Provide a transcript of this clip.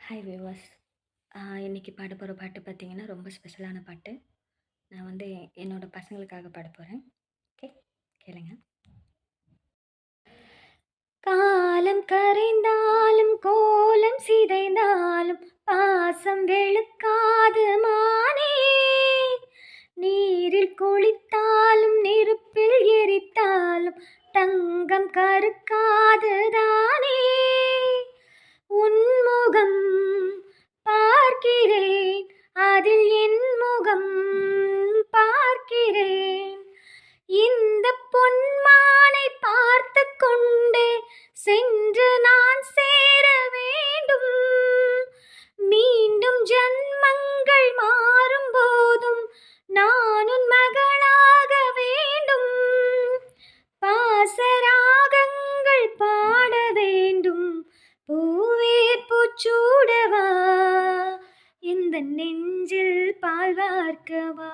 Hi viewers. இன்னைக்கு பாட போகிற பாட்டு பார்த்தீங்கன்னா, ரொம்ப ஸ்பெஷலான பாட்டு. நான் வந்து என்னோட பசங்களுக்காக பாட போகிறேன். ஓகே, கேளுங்க. காலம் கரைந்தாலும் கோலம் சிதைந்தாலும் பாசம் வெளுக்காது மானே. நீரில் குளித்தாலும் நெருப்பில் எரித்தாலும் தங்கம் கருக்காது தானே. உன்முகம் பார்க்கிறேன், அதில் என் முகம் பார்க்கிறேன். இந்த பொன்மானை பார்த்து கொண்டே சென்று நான் சேர வேண்டும். மீண்டும் ஜன்மங்கள் மாறும் போதும் நான் உன் மகளாக வேண்டும். பாசராகங்கள் பாட வேண்டும். பூவே பூச்சூடவா, இந்த நெஞ்சில் பால் வார்க்கவா.